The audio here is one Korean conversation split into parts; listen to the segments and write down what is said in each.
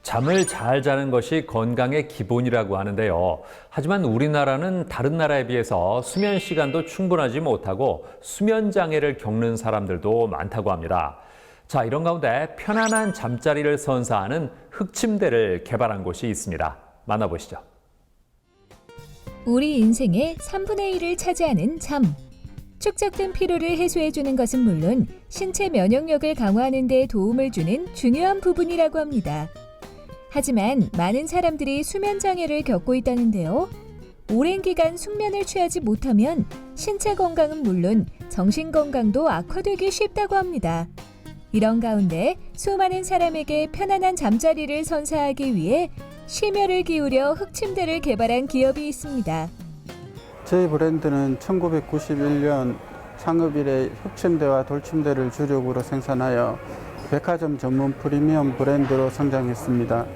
잠을 잘 자는 것이 건강의 기본이라고 하는데요. 하지만 우리나라는 다른 나라에 비해서 수면 시간도 충분하지 못하고 수면 장애를 겪는 사람들도 많다고 합니다. 자, 이런 가운데 편안한 잠자리를 선사하는 흑침대를 개발한 곳이 있습니다. 만나보시죠. 우리 인생의 3분의 1을 차지하는 잠. 축적된 피로를 해소해주는 것은 물론 신체 면역력을 강화하는 데 도움을 주는 중요한 부분이라고 합니다. 하지만 많은 사람들이 수면 장애를 겪고 있다는데요. 오랜 기간 숙면을 취하지 못하면 신체 건강은 물론 정신 건강도 악화되기 쉽다고 합니다. 이런 가운데 수많은 사람에게 편안한 잠자리를 선사하기 위해 심혈을 기울여 흑침대를 개발한 기업이 있습니다. 저희 브랜드는 1991년 창업 이래 흑침대와 돌침대를 주력으로 생산하여 백화점 전문 프리미엄 브랜드로 성장했습니다.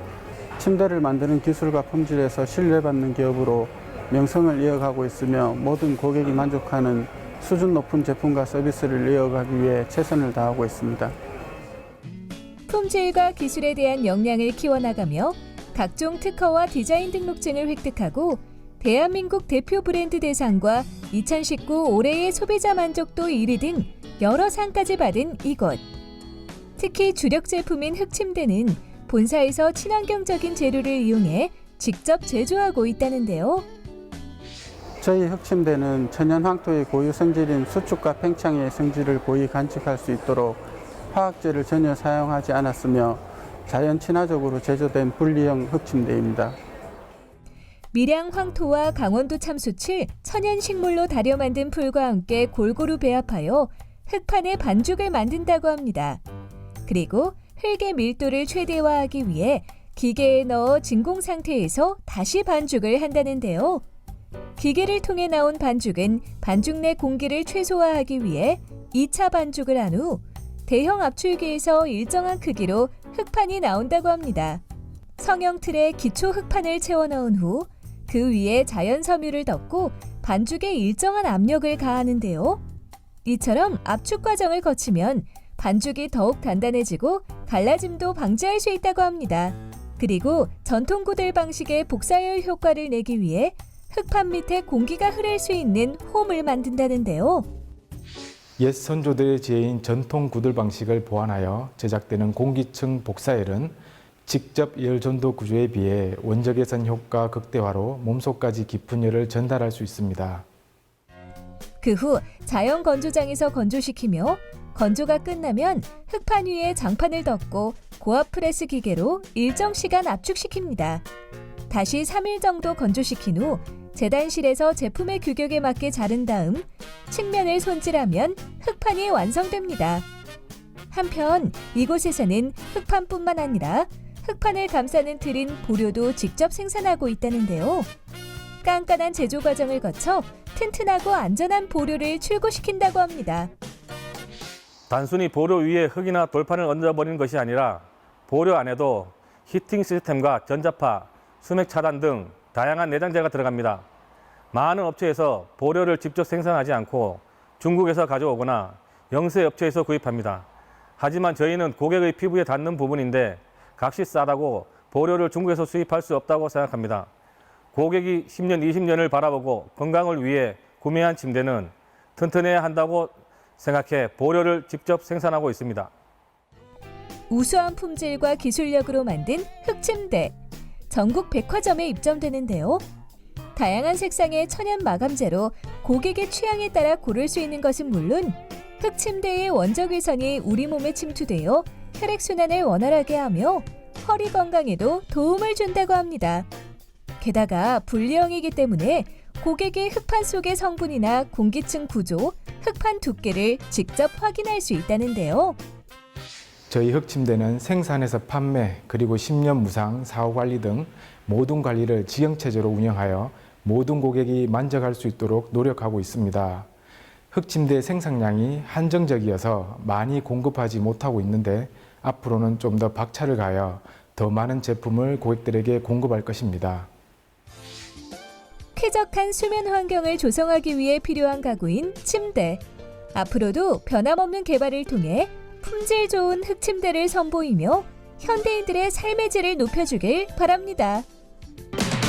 침대를 만드는 기술과 품질에서 신뢰받는 기업으로 명성을 이어가고 있으며 모든 고객이 만족하는 수준 높은 제품과 서비스를 이어가기 위해 최선을 다하고 있습니다. 품질과 기술에 대한 역량을 키워나가며 각종 특허와 디자인 등록증을 획득하고 대한민국 대표 브랜드 대상과 2019 올해의 소비자 만족도 1위 등 여러 상까지 받은 이곳. 특히 주력 제품인 흑침대는 본사에서 친환경적인 재료를 이용해 직접 제조하고 있다는데요. 저희 흑침대는 천연 황토의 고유 성질인 수축과 팽창의 성질을 고이 간직할 수 있도록 화학제를 전혀 사용하지 않았으며 자연 친화적으로 제조된 분리형 흑침대입니다. 밀양 황토와 강원도 참숯을 천연 식물로 다려 만든 풀과 함께 골고루 배합하여 흙판에 반죽을 만든다고 합니다. 그리고 흙의 밀도를 최대화하기 위해 기계에 넣어 진공 상태에서 다시 반죽을 한다는데요. 기계를 통해 나온 반죽은 반죽 내 공기를 최소화하기 위해 2차 반죽을 한 후 대형 압출기에서 일정한 크기로 흙판이 나온다고 합니다. 성형 틀에 기초 흙판을 채워 넣은 후 그 위에 자연 섬유를 덮고 반죽에 일정한 압력을 가하는데요. 이처럼 압축 과정을 거치면 반죽이 더욱 단단해지고 갈라짐도 방지할 수 있다고 합니다. 그리고 전통 구들 방식의 복사열 효과를 내기 위해 흙판 밑에 공기가 흐를 수 있는 홈을 만든다는데요. 옛 선조들의 지혜인 전통 구들 방식을 보완하여 제작되는 공기층 복사열은 직접 열 전도 구조에 비해 원적외선 효과 극대화로 몸속까지 깊은 열을 전달할 수 있습니다. 그 후 자연 건조장에서 건조시키며 건조가 끝나면 흙판 위에 장판을 덮고 고압 프레스 기계로 일정 시간 압축시킵니다. 다시 3일 정도 건조시킨 후 재단실에서 제품의 규격에 맞게 자른 다음 측면을 손질하면 흙판이 완성됩니다. 한편 이곳에서는 흙판뿐만 아니라 흙판을 감싸는 틀인 보료도 직접 생산하고 있다는데요. 깐깐한 제조 과정을 거쳐 튼튼하고 안전한 보료를 출고시킨다고 합니다. 단순히 보료 위에 흙이나 돌판을 얹어버리는 것이 아니라 보료 안에도 히팅 시스템과 전자파, 수맥 차단 등 다양한 내장재가 들어갑니다. 많은 업체에서 보료를 직접 생산하지 않고 중국에서 가져오거나 영세 업체에서 구입합니다. 하지만 저희는 고객의 피부에 닿는 부분인데 값이 싸다고 보료를 중국에서 수입할 수 없다고 생각합니다. 고객이 10년, 20년을 바라보고 건강을 위해 구매한 침대는 튼튼해야 한다고 생각해 보료를 직접 생산하고 있습니다. 우수한 품질과 기술력으로 만든 흑침대. 전국 백화점에 입점되는데요. 다양한 색상의 천연 마감재로 고객의 취향에 따라 고를 수 있는 것은 물론 흑침대의 원적 외선이 우리 몸에 침투되어 혈액순환을 원활하게 하며 허리 건강에도 도움을 준다고 합니다. 게다가 분리형이기 때문에 고객이 흙판 속의 성분이나 공기층 구조, 흙판 두께를 직접 확인할 수 있다는데요. 저희 흑침대는 생산에서 판매, 그리고 10년 무상, 사후 관리 등 모든 관리를 직영체제로 운영하여 모든 고객이 만족할 수 있도록 노력하고 있습니다. 흑침대 생산량이 한정적이어서 많이 공급하지 못하고 있는데 앞으로는 좀 더 박차를 가하여 더 많은 제품을 고객들에게 공급할 것입니다. 쾌적한 수면 환경을 조성하기 위해 필요한 가구인 침대. 앞으로도 변함없는 개발을 통해 품질 좋은 흑침대를 선보이며 현대인들의 삶의 질을 높여주길 바랍니다.